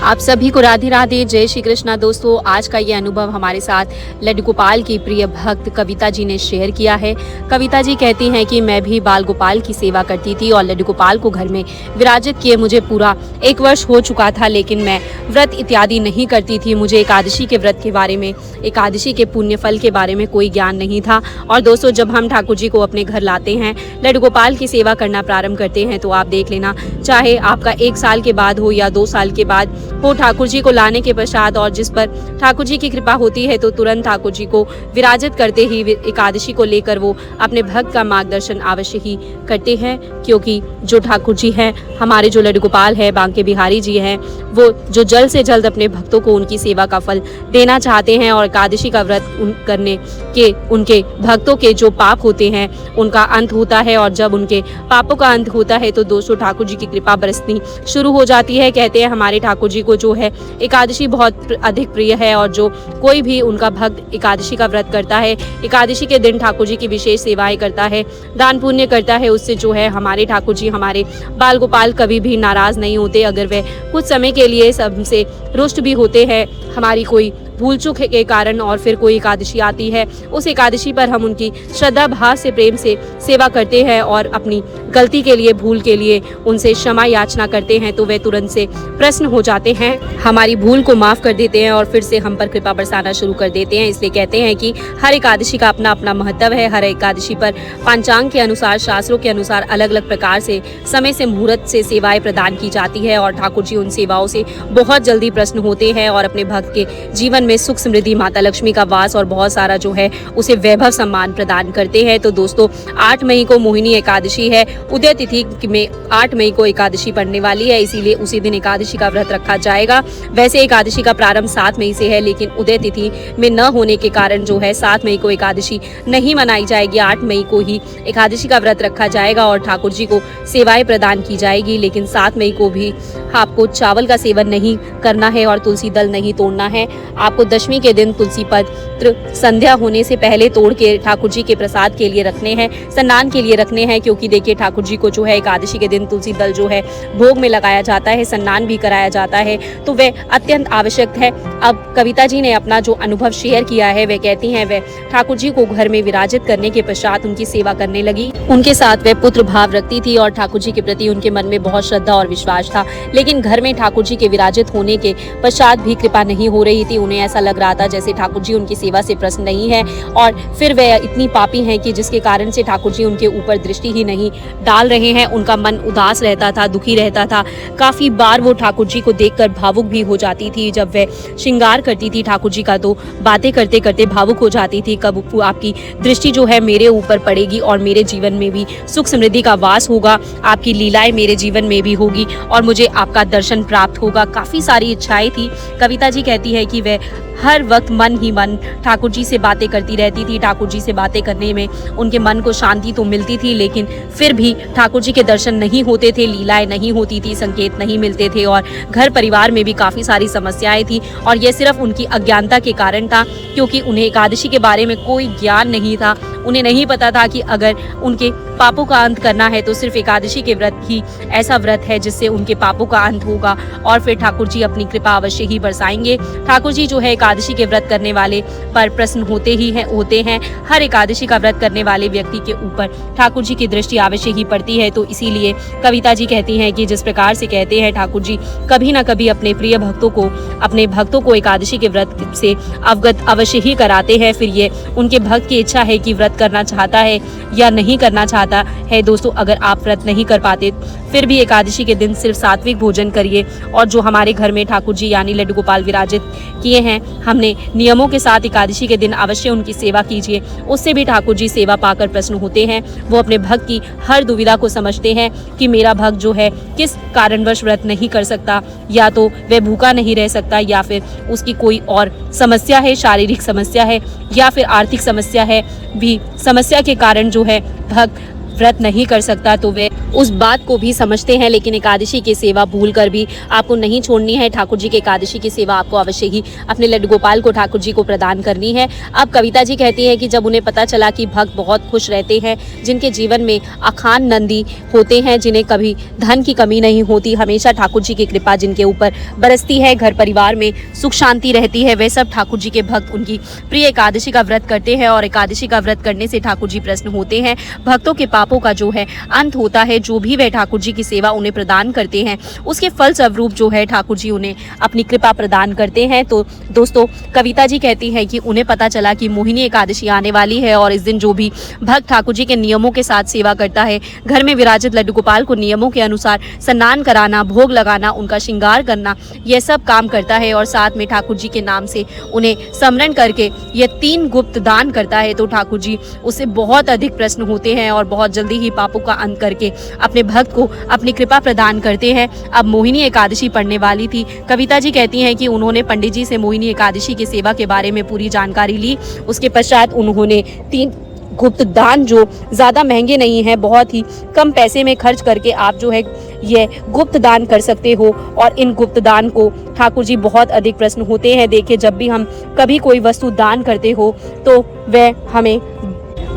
आप सभी को राधे राधे, जय श्री कृष्णा। दोस्तों, आज का ये अनुभव हमारे साथ लड्डू गोपाल की प्रिय भक्त कविता जी ने शेयर किया है। कविता जी कहती हैं कि मैं भी बाल गोपाल की सेवा करती थी और लड्डू गोपाल को घर में विराजित किए मुझे पूरा 1 वर्ष हो चुका था, लेकिन मैं व्रत इत्यादि नहीं करती थी। मुझे एकादशी के व्रत के बारे में, एकादशी के पुण्य फल के बारे में कोई ज्ञान नहीं था। और दोस्तों, जब हम ठाकुर जी को अपने घर लाते हैं, लड्डू गोपाल की सेवा करना प्रारंभ करते हैं, तो आप देख लेना, चाहे आपका 1 साल के बाद हो या 2 साल के बाद हो, ठाकुर जी को लाने के पश्चात और जिस पर ठाकुर जी की कृपा होती है, तो तुरंत ठाकुर जी को विराजित करते ही एकादशी को लेकर वो अपने भक्त का मार्गदर्शन अवश्य ही करते हैं। क्योंकि जो ठाकुर जी हैं, हमारे जो लड्डू गोपाल है, बांके बिहारी जी हैं, वो जो जल्द से जल्द अपने भक्तों को उनकी सेवा का फल देना चाहते हैं। और एकादशी का व्रत करने के उनके भक्तों के जो पाप होते हैं उनका अंत होता है, और जब उनके पापों का अंत होता है तो दोस्तों ठाकुर जी की कृपा बरसनी शुरू हो जाती है। कहते हैं हमारे ठाकुर जी को जो है एकादशी बहुत अधिक प्रिय है, और जो कोई भी उनका भक्त एकादशी का व्रत करता है, एकादशी के दिन ठाकुर जी की विशेष सेवाएं करता है, दान पुण्य करता है, उससे जो है हमारे ठाकुर जी, हमारे बाल गोपाल कभी भी नाराज नहीं होते। अगर वे कुछ समय के लिए सबसे रुष्ट भी होते हैं हमारी कोई भूल चूक के कारण, और फिर कोई एकादशी आती है, उस एकादशी पर हम उनकी श्रद्धा भाव से, प्रेम से सेवा करते हैं और अपनी गलती के लिए, भूल के लिए उनसे क्षमा याचना करते हैं, तो वे तुरंत से प्रसन्न हो जाते हैं, हमारी भूल को माफ़ कर देते हैं और फिर से हम पर कृपा बरसाना शुरू कर देते हैं। इसलिए कहते हैं कि हर एकादशी का अपना अपना महत्व है। हर एकादशी पर पंचांग के अनुसार, शास्त्रों के अनुसार अलग अलग प्रकार से समय से मुहूर्त से सेवाएं प्रदान की जाती है, और ठाकुर जी उन सेवाओं से बहुत जल्दी प्रसन्न होते हैं और अपने भक्त के जीवन में सुख समृद्धि, माता लक्ष्मी का वास और बहुत सारा जो है उसे वैभव सम्मान प्रदान करते हैं। तो दोस्तों, 8 मई को मोहिनी एकादशी है। उदय तिथि में 8 मई को एकादशी पड़ने वाली है, इसीलिए उसी दिन एकादशी का व्रत रखा जाएगा। वैसे एकादशी का प्रारंभ 7 मई से है, लेकिन उदय तिथि में न होने के कारण जो है 7 मई को एकादशी नहीं मनाई जाएगी। 8 मई को ही एकादशी का व्रत रखा जाएगा और ठाकुर जी को सेवाएं प्रदान की जाएगी। लेकिन 7 मई को भी आपको चावल का सेवन नहीं करना है और तुलसी दल नहीं तोड़ना है। आपको दशमी के दिन तुलसी पत्र संध्या होने से पहले तोड़ के ठाकुर जी के प्रसाद के लिए रखने हैं, स्नान के लिए रखने हैं। क्योंकि देखिए, ठाकुर जी को जो है एकादशी के दिन तुलसी दल जो है भोग में लगाया जाता है, स्नान भी कराया जाता है, तो वह अत्यंत आवश्यक है। अब कविता जी ने अपना जो अनुभव शेयर किया है, वह कहती हैं वह ठाकुर जी को घर में विराजित करने के पश्चात उनकी सेवा करने लगी। उनके साथ वह पुत्र भाव रखती थी और ठाकुर जी के प्रति उनके मन में बहुत श्रद्धा और विश्वास था। लेकिन घर में ठाकुर जी के विराजित होने के पश्चात भी कृपा नहीं हो रही थी। उन्हें ऐसा लग रहा था जैसे ठाकुर जी उनकी सेवा से प्रसन्न नहीं है, और फिर वे इतनी पापी हैं कि जिसके कारण से ठाकुर जी उनके ऊपर दृष्टि ही नहीं डाल रहे हैं। उनका मन उदास रहता था, दुखी रहता था। काफ़ी बार वो ठाकुर जी को देखकर भावुक भी हो जाती थी। जब वह श्रृंगार करती थी ठाकुर जी का, तो बातें करते करते भावुक हो जाती थी। कब आपकी दृष्टि जो है मेरे ऊपर पड़ेगी और मेरे जीवन में भी सुख समृद्धि का वास होगा, आपकी लीलाएं मेरे जीवन में भी होगी और मुझे आपका दर्शन प्राप्त होगा। काफ़ी सारी इच्छाएं थी। कविता जी कहती है कि वह हर वक्त मन ही मन ठाकुर जी से बातें करती रहती थी। ठाकुर जी से बातें करने में उनके मन को शांति तो मिलती थी, लेकिन फिर भी ठाकुर जी के दर्शन नहीं होते थे, लीलाएं नहीं होती थी, संकेत नहीं मिलते थे, और घर परिवार में भी काफ़ी सारी समस्याएं थी। और यह सिर्फ उनकी अज्ञानता के कारण था, क्योंकि उन्हें एकादशी के बारे में कोई ज्ञान नहीं था। उन्हें नहीं पता था कि अगर उनके पापों का अंत करना है तो सिर्फ एकादशी के व्रत ही ऐसा व्रत है जिससे उनके पापों का अंत होगा, और फिर ठाकुर जी अपनी कृपा अवश्य ही बरसाएंगे। ठाकुर जी जो है एकादशी के व्रत करने वाले पर प्रसन्न होते हैं। हर एकादशी का व्रत करने वाले व्यक्ति के ऊपर ठाकुर जी की दृष्टि अवश्य ही पड़ती है। तो इसीलिए कविता जी कहती हैं कि जिस प्रकार से कहते हैं ठाकुर जी कभी ना कभी अपने प्रिय भक्तों को, अपने भक्तों को एकादशी के व्रत से अवगत अवश्य ही कराते हैं। फिर ये उनके भक्त की इच्छा है कि व्रत करना चाहता है या नहीं करना चाहता है। दोस्तों, अगर आप व्रत नहीं कर पाते फिर भी एकादशी के दिन सिर्फ सात्विक भोजन करिए, और जो हमारे घर में ठाकुर जी यानी लड्डू गोपाल विराजित किए हैं, हमने नियमों के साथ एकादशी के दिन अवश्य उनकी सेवा कीजिए। उससे भी ठाकुर जी सेवा पाकर प्रसन्न होते हैं। वो अपने भक्त की हर दुविधा को समझते हैं कि मेरा भक्त जो है किस कारणवश व्रत नहीं कर सकता, या तो वह भूखा नहीं रह सकता, या फिर उसकी कोई और समस्या है, शारीरिक समस्या है या फिर आर्थिक समस्या है। भी समस्या के कारण जो है भक्त व्रत नहीं कर सकता तो वे उस बात को भी समझते हैं, लेकिन एकादशी की सेवा भूल कर भी आपको नहीं छोड़नी है। ठाकुर जी के एकादशी की सेवा आपको अवश्य ही अपने लड्डू गोपाल को ठाकुर जी को प्रदान करनी है। अब कविता जी कहती हैं कि जब उन्हें पता चला कि भक्त बहुत खुश रहते हैं, जिनके जीवन में अखान नंदी होते हैं, जिन्हें कभी धन की कमी नहीं होती, हमेशा ठाकुर जी की कृपा जिनके ऊपर बरसती है, घर परिवार में सुख शांति रहती है, वे सब ठाकुर जी के भक्त उनकी प्रिय एकादशी का व्रत करते हैं। और एकादशी का व्रत करने से ठाकुर जी प्रसन्न होते हैं। भक्तों के पापों का जो है अंत होता है। जो भी वे ठाकुर जी की सेवा उन्हें प्रदान करते हैं, उसके फल स्वरूप जो है ठाकुर जी उन्हें अपनी कृपा प्रदान करते हैं। तो दोस्तों, कविता जी कहती है कि उन्हें पता चला कि मोहिनी एकादशी आने वाली है और इस दिन जो भी भक्त ठाकुर जी के नियमों के साथ सेवा करता है, घर में विराजित लड्डू गोपाल को नियमों के अनुसार स्नान कराना, भोग लगाना, उनका श्रृंगार करना, यह सब काम करता है और साथ में ठाकुर जी के नाम से उन्हें स्मरण करके यह 3 गुप्त दान करता है, तो ठाकुर जी उससे बहुत अधिक प्रसन्न होते हैं और बहुत जल्दी ही पापों का अंत करके अपने भक्त को अपनी कृपा प्रदान करते हैं। अब मोहिनी एकादशी पड़ने वाली थी। कविता जी कहती हैं कि उन्होंने पंडित जी से मोहिनी एकादशी की सेवा के बारे में पूरी जानकारी ली। उसके पश्चात उन्होंने 3 गुप्त दान, जो ज़्यादा महंगे नहीं हैं, बहुत ही कम पैसे में खर्च करके आप जो है ये गुप्त दान कर सकते हो और इन गुप्त दान को ठाकुर जी बहुत अधिक प्रसन्न होते हैं। देखिए, जब भी हम कभी कोई वस्तु दान करते हो तो वह हमें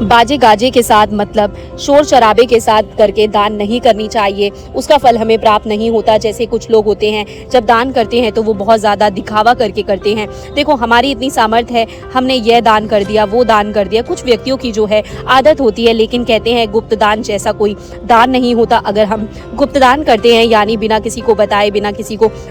बाजे गाजे के साथ, मतलब शोर शराबे के साथ करके दान नहीं करनी चाहिए, उसका फल हमें प्राप्त नहीं होता। जैसे कुछ लोग होते हैं, जब दान करते हैं तो वो बहुत ज़्यादा दिखावा करके करते हैं। देखो, हमारी इतनी सामर्थ्य है, हमने यह दान कर दिया, वो दान कर दिया। कुछ व्यक्तियों की जो है आदत होती है, लेकिन कहते हैं गुप्त दान जैसा कोई दान नहीं होता। अगर हम गुप्त दान करते हैं, यानी बिना किसी को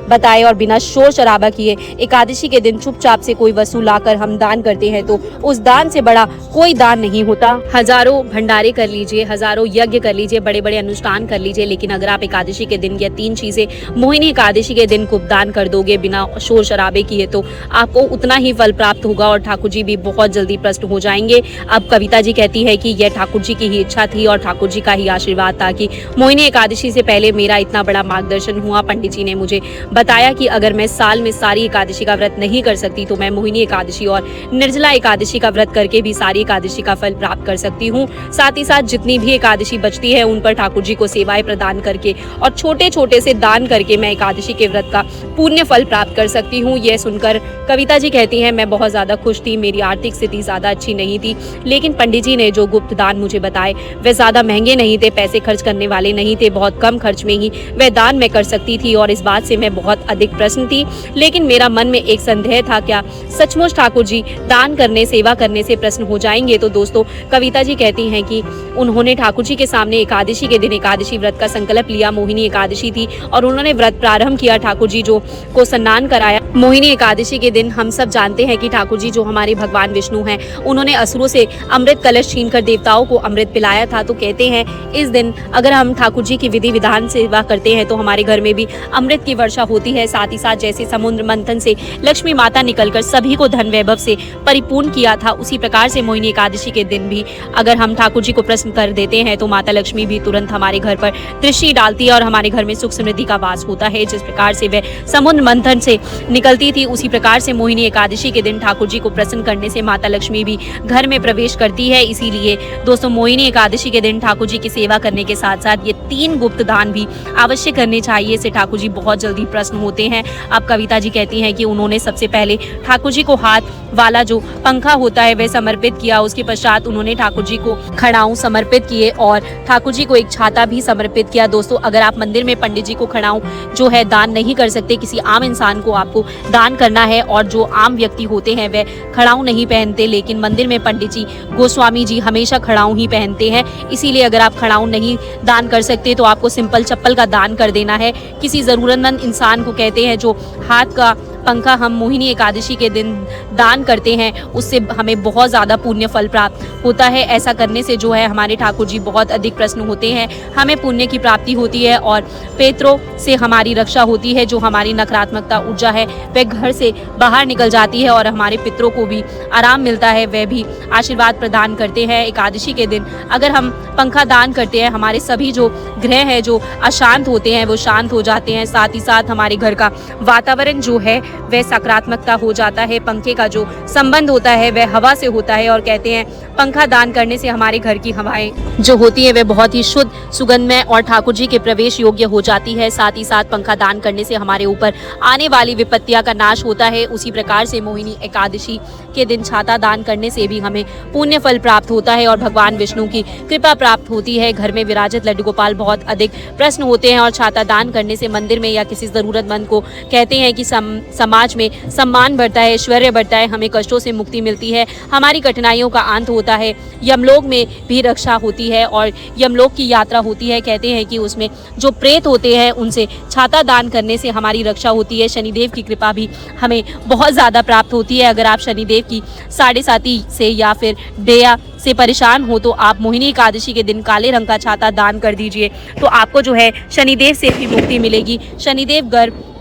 बताए और बिना शोर शराबा किए एकादशी के दिन चुपचाप से कोई वस्तु लाकर हम दान करते हैं, तो उस दान से बड़ा कोई दान नहीं होता। हजारों भंडारे कर लीजिए, हजारों यज्ञ कर लीजिए, बड़े बड़े अनुष्ठान कर लीजिए, लेकिन अगर आप एकादशी के दिन ये 3 चीजें मोहिनी एकादशी के दिन गुप्तदान कर दोगे बिना शोर शराबे किए, तो आपको उतना ही फल प्राप्त होगा और ठाकुर जी भी बहुत जल्दी प्रसन्न हो जाएंगे। अब कविता जी कहती है कि यह ठाकुर जी की ही इच्छा थी और ठाकुर जी का ही आशीर्वाद था कि मोहिनी एकादशी से पहले मेरा इतना बड़ा मार्गदर्शन हुआ। पंडित जी ने मुझे बताया कि अगर मैं साल में सारी एकादशी का व्रत नहीं कर सकती, तो मैं मोहिनी एकादशी और निर्जला एकादशी का व्रत करके भी सारी एकादशी का फल प्राप्त कर सकती हूँ। साथ ही साथ जितनी भी एकादशी बचती है, उन पर ठाकुर जी को सेवाएं प्रदान करके और छोटे छोटे से दान करके मैं एकादशी के व्रत का पुण्य फल प्राप्त कर सकती हूँ। यह सुनकर कविता जी कहती हैं, मैं बहुत ज़्यादा खुश थी। मेरी आर्थिक स्थिति ज़्यादा अच्छी नहीं थी, लेकिन पंडित जी ने जो गुप्त दान मुझे बताए वे ज़्यादा महंगे नहीं थे, पैसे खर्च करने वाले नहीं थे, बहुत कम खर्च में ही वह दान मैं कर सकती थी और इस बात से मैं बहुत अधिक प्रसन्न थी। लेकिन मेरा मन में एक संदेह था, क्या सचमुच ठाकुर जी दान करने, सेवा करने से प्रसन्न हो जाएंगे? तो दोस्तों, कविता जी कहती हैं कि उन्होंने ठाकुर जी के सामने एकादशी के दिन एकादशी व्रत का संकल्प लिया। मोहिनी एकादशी थी और उन्होंने व्रत प्रारंभ किया। ठाकुर जी जो को स्नान कराया। मोहिनी एकादशी के दिन हम सब जानते हैं कि ठाकुर जी जो हमारे भगवान विष्णु हैं, उन्होंने असुरों से अमृत कलश छीनकर देवताओं को अमृत पिलाया था। तो कहते हैं इस दिन अगर हम ठाकुर जी की विधि विधान सेवा करते हैं तो हमारे घर में भी अमृत की वर्षा होती है। साथ ही साथ जैसे समुद्र मंथन से लक्ष्मी माता निकलकर सभी को धन वैभव से परिपूर्ण किया था, उसी प्रकार से मोहिनी एकादशी के दिन भी अगर हम ठाकुर जी को प्रसन्न कर देते हैं तो माता लक्ष्मी भी तुरंत हमारे घर पर दृष्टि डालती है और हमारे घर में सुख समृद्धि का वास होता है। जिस प्रकार से वह समुद्र मंथन से निकलती थी, उसी प्रकार से मोहिनी एकादशी के दिन ठाकुर जी को प्रसन्न करने से माता लक्ष्मी भी घर में प्रवेश करती है। इसीलिए दोस्तों, मोहिनी एकादशी के दिन ठाकुर जी की सेवा करने के साथ साथ ये 3 गुप्त दान भी अवश्य करने चाहिए। इससे ठाकुर जी बहुत जल्दी प्रसन्न होते हैं। अब कविता जी कहती हैं कि उन्होंने सबसे पहले ठाकुर जी को हाथ वाला जो पंखा होता है वह समर्पित किया। उसके पश्चात उन्होंने ठाकुर जी को खड़ाऊं समर्पित किए और ठाकुर जी को एक छाता भी समर्पित किया। दोस्तों, अगर आप मंदिर में पंडित जी को खड़ाऊं जो है दान नहीं कर सकते, किसी आम इंसान को आपको दान करना है और जो आम व्यक्ति होते हैं वह खड़ाऊं नहीं पहनते, लेकिन मंदिर में पंडित जी, गोस्वामी जी हमेशा खड़ाऊं ही पहनते हैं। इसीलिए अगर आप खड़ाऊं नहीं दान कर सकते तो आपको सिंपल चप्पल का दान कर देना है। किसी ज़रूरतमंद इंसान को कहते हैं जो हाथ का पंखा हम मोहिनी एकादशी के दिन दान करते हैं, उससे हमें बहुत ज़्यादा पुण्य फल प्राप्त होता है। ऐसा करने से जो है हमारे ठाकुर जी बहुत अधिक प्रसन्न होते हैं, हमें पुण्य की प्राप्ति होती है और पेतरों से हमारी रक्षा होती है। जो हमारी नकारात्मकता ऊर्जा है वह घर से बाहर निकल जाती है और हमारे पितरों को भी आराम मिलता है, वह भी आशीर्वाद प्रदान करते हैं। एकादशी के दिन अगर हम पंखा दान करते हैं, हमारे सभी जो ग्रह हैं जो अशांत होते हैं वो शांत हो जाते हैं। साथ ही साथ हमारे घर का वातावरण जो है वह सकारात्मकता हो जाता है। पंखे का जो संबंध होता है वह हवा से होता है और कहते हैं पंखा दान करने से हमारे घर की हवाएं जो होती है वह बहुत ही शुद्ध, सुगंधमय और ठाकुर जी के प्रवेश योग्य हो जाती है। साथ ही साथ पंखा दान करने से हमारे ऊपर आने वाली विपत्तियां का नाश होता है। उसी प्रकार से मोहिनी एकादशी के दिन छाता दान करने से भी हमें पुण्य फल प्राप्त होता है और भगवान विष्णु की कृपा प्राप्त होती है। घर में विराजित लड्डू गोपाल बहुत अधिक प्रसन्न होते हैं और छाता दान करने से मंदिर में या किसी जरूरतमंद को कहते हैं कि समाज में सम्मान बढ़ता है, ऐश्वर्य बढ़ता है, हमें कष्टों से मुक्ति मिलती है, हमारी कठिनाइयों का अंत होता है, यमलोक में भी रक्षा होती है और यमलोक की यात्रा होती है। कहते हैं कि उसमें जो प्रेत होते हैं उनसे छाता दान करने से हमारी रक्षा होती है। शनिदेव की कृपा भी हमें बहुत ज़्यादा प्राप्त होती है। अगर आप शनिदेव की साढ़े साती से या फिर डेया से परेशान हो तो आप मोहिनी एकादशी के दिन काले रंग का छाता दान कर दीजिए, तो आपको जो है शनिदेव से भी मुक्ति मिलेगी। शनिदेव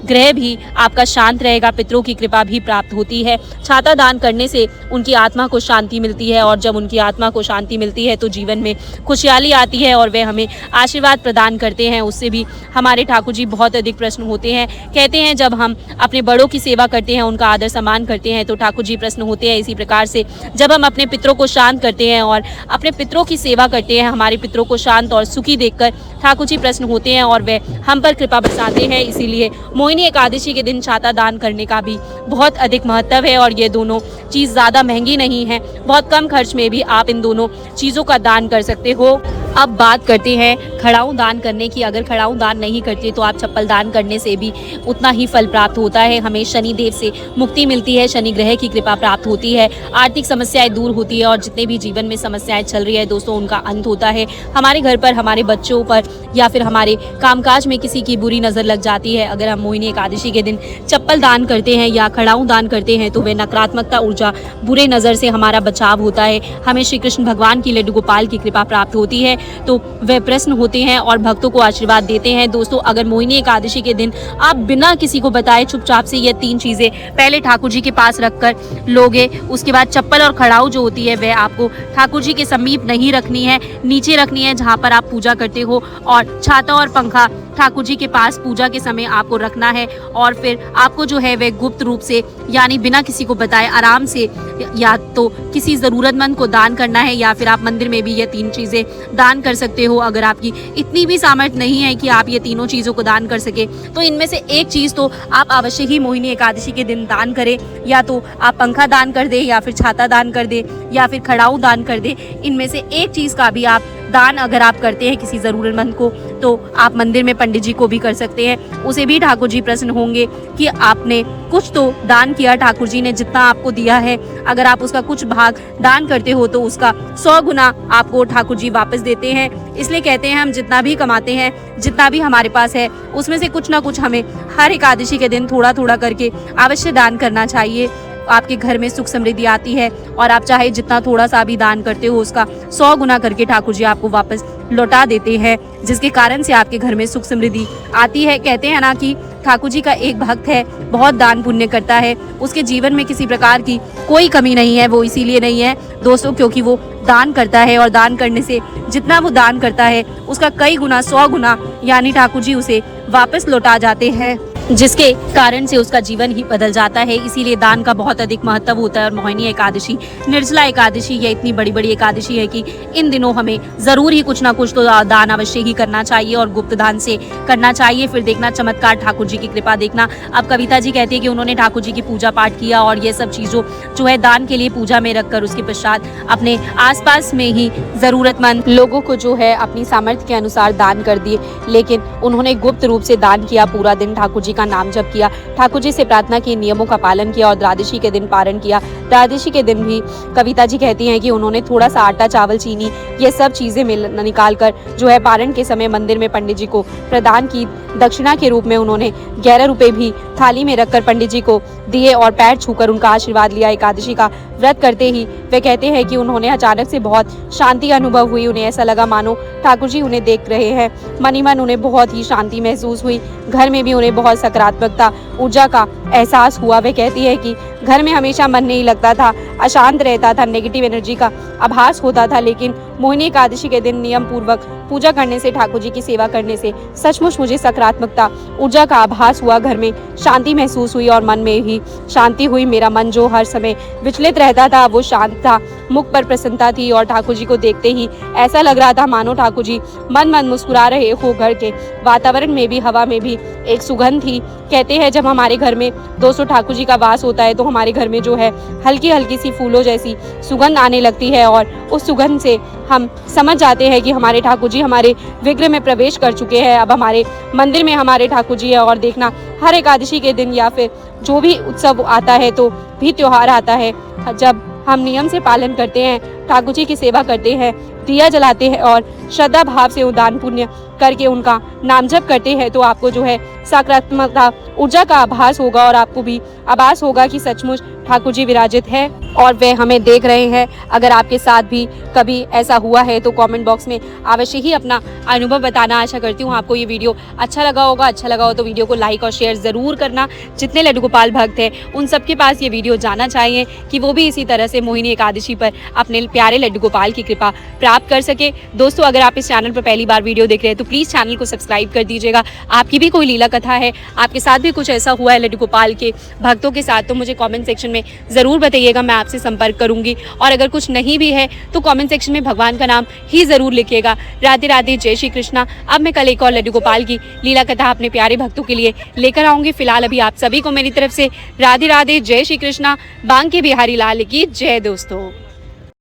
ग्रह भी आपका शांत रहेगा, पितरों की कृपा भी प्राप्त होती है। छाता दान करने से उनकी आत्मा को शांति मिलती है और जब उनकी आत्मा को शांति मिलती है तो जीवन में खुशहाली आती है और वे हमें आशीर्वाद प्रदान करते हैं। उससे भी हमारे ठाकुर जी बहुत अधिक प्रसन्न होते हैं। कहते हैं जब हम अपने बड़ों की सेवा करते हैं, उनका आदर सम्मान करते हैं तो ठाकुर जी प्रसन्न होते हैं। इसी प्रकार से जब हम अपने पितरों को शांत करते हैं और अपने पितरों की सेवा करते हैं, हमारे पितरों को शांत और सुखी देखकर ठाकुर जी प्रसन्न होते हैं और वे हम पर कृपा बरसाते हैं। इसीलिए मोहिनी एकादशी के दिन छाता दान करने का भी बहुत अधिक महत्व है और ये दोनों चीज़ ज़्यादा महंगी नहीं है, बहुत कम खर्च में भी आप इन दोनों चीज़ों का दान कर सकते हो। अब बात करते हैं खड़ाऊ दान करने की। अगर खड़ाऊ दान नहीं करते तो आप चप्पल दान करने से भी उतना ही फल प्राप्त होता है। हमें शनिदेव से मुक्ति मिलती है, शनि ग्रह की कृपा प्राप्त होती है, आर्थिक समस्याएं दूर होती है और जितने भी जीवन में समस्याएं चल रही है दोस्तों उनका अंत होता है। हमारे घर पर, हमारे बच्चों पर या फिर हमारे कामकाज में किसी की बुरी नज़र लग जाती है, अगर हम मोहिनी एकादशी के दिन चप्पल दान करते हैं या खड़ाऊ दान करते हैं तो वे नकारात्मकता ऊर्जा, बुरे नज़र से हमारा बचाव होता है। हमें श्री कृष्ण भगवान की लड्डू गोपाल की कृपा प्राप्त होती है तो वे प्रसन्न होते हैं और भक्तों को आशीर्वाद देते हैं। दोस्तों अगर मोहिनी एकादशी के दिन आप बिना किसी को बताए चुपचाप से ये 3 चीज़ें पहले ठाकुर जी के पास रखकर लोगे, उसके बाद चप्पल और खड़ाऊ जो होती है वह आपको ठाकुर जी के समीप नहीं रखनी है, नीचे रखनी है जहाँ पर आप पूजा करते हो, और छाता और पंखा ठाकुर जी के पास पूजा के समय आपको रखना है और फिर आपको जो है वह गुप्त रूप से यानी बिना किसी को बताए आराम से या तो किसी ज़रूरतमंद को दान करना है या फिर आप मंदिर में भी ये 3 चीज़ें दान कर सकते हो। अगर आपकी इतनी भी सामर्थ्य नहीं है कि आप ये तीनों चीज़ों को दान कर सके तो इनमें से एक चीज़ तो आप अवश्य ही मोहिनी एकादशी के दिन दान करें, या तो आप पंखा दान कर दें या फिर छाता दान कर दें या फिर खड़ाऊ दान कर दें। इनमें से एक चीज़ का भी आप दान अगर आप करते हैं किसी ज़रूरतमंद को तो आप मंदिर में पंडित जी को भी कर सकते हैं, उसे भी ठाकुर जी प्रसन्न होंगे कि आपने कुछ तो दान किया, ठाकुर जी ने जितना आपको दिया है अगर आप उसका कुछ भाग दान करते हो तो उसका 100 गुना आपको ठाकुर जी वापस देते हैं। इसलिए कहते हैं हम जितना भी कमाते हैं, जितना भी हमारे पास है उसमें से कुछ ना कुछ हमें हर एकादशी के दिन थोड़ा थोड़ा करके अवश्य दान करना चाहिए। आपके घर में सुख समृद्धि आती है और आप चाहे जितना थोड़ा सा भी दान करते हो उसका 100 गुना करके ठाकुर जी आपको वापस लौटा देते हैं, जिसके कारण से आपके घर में सुख समृद्धि आती है। कहते हैं ना कि ठाकुर जी का एक भक्त है, बहुत दान पुण्य करता है, उसके जीवन में किसी प्रकार की कोई कमी नहीं है। वो इसीलिए नहीं है दोस्तों क्योंकि वो दान करता है और दान करने से जितना वो दान करता है उसका कई गुना 100 गुना यानी ठाकुर जी उसे वापस लौटा जाते हैं, जिसके कारण से उसका जीवन ही बदल जाता है। इसीलिए दान का बहुत अधिक महत्व होता है और मोहिनी एकादशी, निर्जला एकादशी ये इतनी बड़ी बड़ी एकादशी है कि इन दिनों हमें ज़रूर ही कुछ ना कुछ तो दान अवश्य ही करना चाहिए और गुप्त दान से करना चाहिए। फिर देखना चमत्कार, ठाकुर जी की कृपा देखना। अब कविता जी कहती है कि उन्होंने ठाकुर जी की पूजा पाठ किया और ये सब चीज़ों जो है दान के लिए पूजा में रखकर उसके पश्चात अपने आसपास में ही ज़रूरतमंद लोगों को जो है अपनी सामर्थ्य के अनुसार दान कर दिए, लेकिन उन्होंने गुप्त रूप से दान किया, पूरा दिन ठाकुर जी का नाम जप किया, ठाकुर जी से प्रार्थना की, नियमों का पालन किया और द्वादशी के दिन पारण किया। द्वादशी के दिन भी कविता जी कहती हैं कि उन्होंने थोड़ा सा आटा, चावल, चीनी ये सब चीज़ें निकाल कर जो है पारण के समय मंदिर में पंडित जी को प्रदान की। दक्षिणा के रूप में उन्होंने 11 रुपये भी थाली में रखकर पंडित जी को दिए और पैर छूकर उनका आशीर्वाद लिया। एकादशी का व्रत करते ही वे कहते हैं कि उन्होंने अचानक से बहुत शांति अनुभव हुई, उन्हें ऐसा लगा मानो ठाकुर जी उन्हें देख रहे हैं। मन ही मन उन्हें बहुत ही शांति महसूस हुई, घर में भी उन्हें बहुत सकारात्मकता ऊर्जा का एहसास हुआ। वे कहती है कि घर में हमेशा मन नहीं लगता था, अशांत रहता था, नेगेटिव एनर्जी का आभास होता था, लेकिन मोहिनी एकादशी के दिन नियम पूर्वक पूजा करने से, ठाकुर जी की सेवा करने से सचमुच मुझे सकारात्मकता ऊर्जा का आभास हुआ। घर में शांति महसूस हुई और मन में भी शांति हुई। मेरा मन जो हर समय विचलित रहता था वो शांत था, मुख पर प्रसन्नता थी और ठाकुर जी को देखते ही ऐसा लग रहा था मानो ठाकुर जी मन मन मुस्कुरा रहे हो। घर के वातावरण में भी, हवा में भी एक सुगंध थी। कहते हैं जब हमारे घर में दोस्तों ठाकुर जी का वास होता है तो हमारे घर में जो है हल्की हल्की सी फूलों जैसी सुगंध आने लगती है और उस सुगंध से हम समझ जाते हैं कि हमारे ठाकुर जी हमारे विग्रह में प्रवेश कर चुके हैं। अब हमारे मंदिर में हमारे ठाकुर जी है। और देखना हर एकादशी के दिन या फिर जो भी उत्सव आता है तो भी त्योहार आता है, जब हम नियम से पालन करते हैं, ठाकुर जी की सेवा करते हैं, दिया जलाते हैं और श्रद्धा भाव से उदान पुण्य करके उनका नाम जप करते हैं तो आपको जो है सकारात्मकता ऊर्जा का आभास होगा और आपको भी आभास होगा कि सचमुच ठाकुर जी विराजित है और वे हमें देख रहे हैं। अगर आपके साथ भी कभी ऐसा हुआ है तो कमेंट बॉक्स में अवश्य ही अपना अनुभव बताना। आशा करती हूँ आपको ये वीडियो अच्छा लगा होगा। अच्छा लगा हो तो वीडियो को लाइक और शेयर ज़रूर करना। जितने लड्डू गोपाल भक्त हैं उन सबके पास ये वीडियो जाना चाहिए कि वो भी इसी तरह से मोहिनी एकादशी पर अपने प्यारे लड्डू गोपाल की कृपा प्राप्त कर सके। दोस्तों अगर आप इस चैनल पर पहली बार वीडियो देख रहे हैं तो प्लीज़ चैनल को सब्सक्राइब कर दीजिएगा। आपकी भी कोई लीला कथा है, आपके साथ भी कुछ ऐसा हुआ है लड्डू गोपाल के भक्तों के साथ, तो मुझे कमेंट सेक्शन में ज़रूर बताइएगा, मैं आपसे संपर्क करूंगी। और अगर कुछ नहीं भी है तो कमेंट सेक्शन में भगवान का नाम ही ज़रूर लिखिएगा। राधे राधे, जय श्री कृष्णा। अब मैं कल एक और लड्डू गोपाल की लीला कथा अपने प्यारे भक्तों के लिए लेकर आऊँगी। फिलहाल अभी आप सभी को मेरी तरफ से राधे राधे, जय श्री कृष्णा। बांके बिहारी लाल की जय। दोस्तों।